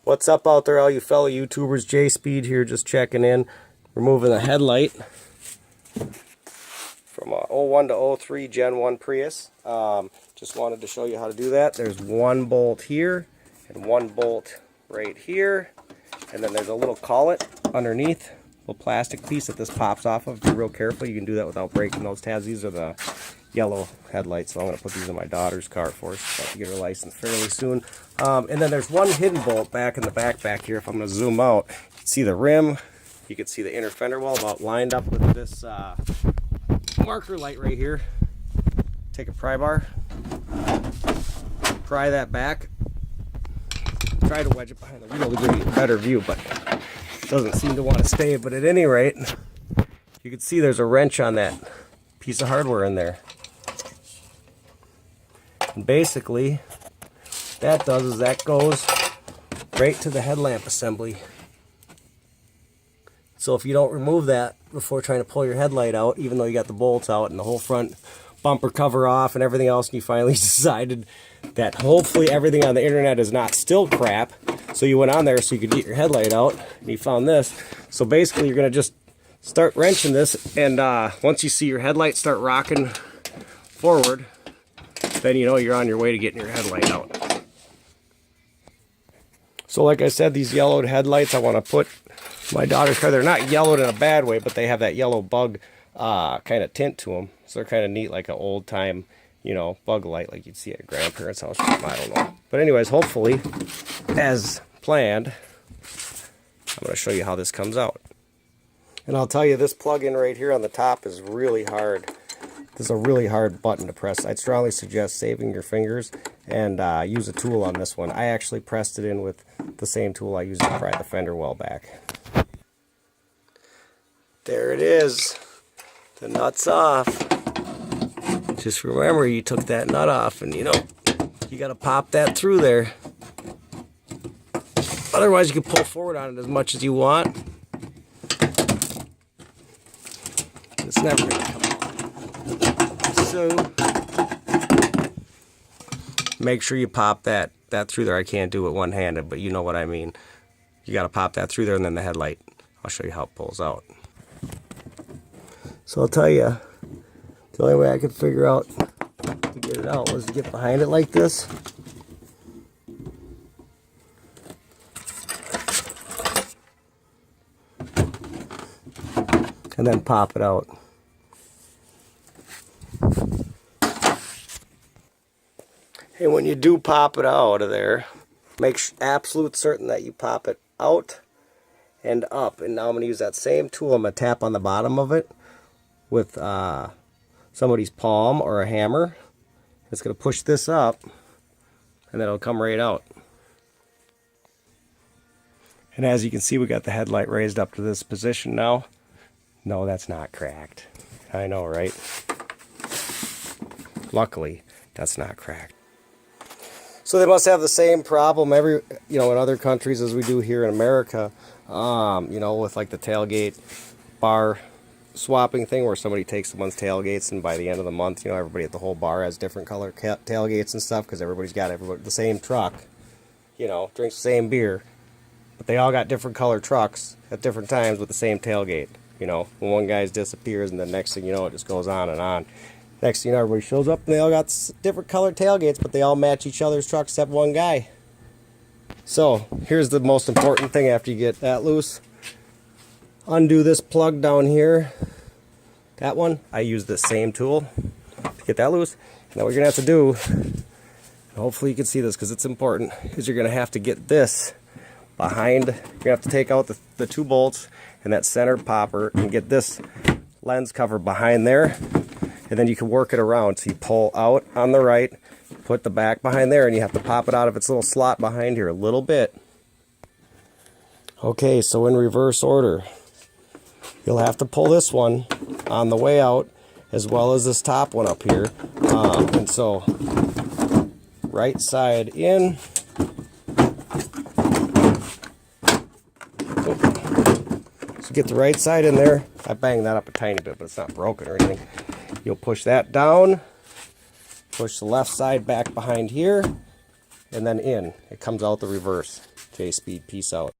What's up out there, all you fellow YouTubers? J-Speed here, just checking in. Removing the headlight from a 01 to 03 Gen 1 Prius. Just wanted to show you how to do that. There's one bolt here and one bolt right here. And then there's a little collet underneath, a little plastic piece that this pops off of. Be real careful. You can do that without breaking those tabs. These are the yellow headlights, so I'm going to put these in my daughter's car for her. She's about to get her license fairly soon. And then there's one hidden bolt back in the back here. If I'm going to zoom out, you can see the rim. You can see the inner fender well about lined up with this marker light right here. Take a pry bar, pry that back, try to wedge it behind the wheel to give you a better view, but it doesn't seem to want to stay. But at any rate, you can see there's a wrench on that piece of hardware in there. And basically, what that does is that goes right to the headlamp assembly. So if you don't remove that before trying to pull your headlight out, even though you got the bolts out and the whole front bumper cover off and everything else, and you finally decided that hopefully everything on the internet is not still crap, so you went on there so you could get your headlight out, and you found this. So basically you're going to just start wrenching this, and once you see your headlight start rocking forward, then you know you're on your way to getting your headlight out. So like I said, these yellowed headlights, I want to put my daughter's car. They're not yellowed in a bad way, but they have that yellow bug kind of tint to them. So they're kind of neat, like an old time, you know, bug light like you'd see at a grandparents' house. I don't know. But anyways, hopefully, as planned, I'm going to show you how this comes out. And I'll tell you, this plug-in right here on the top is really hard. This is a really hard button to press. I'd strongly suggest saving your fingers and use a tool on this one. I actually pressed it in with the same tool I used to pry the fender well back. There it is. The nut's off. Just remember, you took that nut off, and you know, you got to pop that through there. Otherwise, you can pull forward on it as much as you want. It's never going to come out. So make sure you pop that through there. I can't do it one-handed, but you know what I mean. You got to pop that through there, and then the headlight. I'll show you how it pulls out. So I'll tell you, the only way I could figure out to get it out was to get behind it like this. And then pop it out. And when you do pop it out of there, make absolute certain that you pop it out and up. And now I'm going to use that same tool. I'm going to tap on the bottom of it with somebody's palm or a hammer. It's going to push this up, and then it'll come right out. And as you can see, we got the headlight raised up to this position now. No, that's not cracked. I know, right? Luckily, that's not cracked. So they must have the same problem in other countries as we do here in America. With like the tailgate bar swapping thing, where somebody takes someone's tailgates, and by the end of the month, everybody at the whole bar has different color tailgates and stuff, because everybody's got the same truck, drinks the same beer, but they all got different color trucks at different times with the same tailgate. When one guy's disappears, and the next thing you know, it just goes on and on. Next thing you know, everybody shows up, and they all got different colored tailgates, but they all match each other's trucks except one guy. So here's the most important thing after you get that loose. Undo this plug down here. That one, I use the same tool to get that loose. Now what you're going to have to do, and hopefully you can see this because it's important, is you're going to have to get this behind. You're going to have to take out the two bolts and that center popper and get this lens cover behind there. And then you can work it around. So you pull out on the right, put the back behind there, and you have to pop it out of its little slot behind here a little bit. Okay, so in reverse order, you'll have to pull this one on the way out, as well as this top one up here. And so, right side in. So get the right side in there. I banged that up a tiny bit, but it's not broken or anything. You'll push that down, push the left side back behind here, and then in. It comes out the reverse. J-speed, peace out.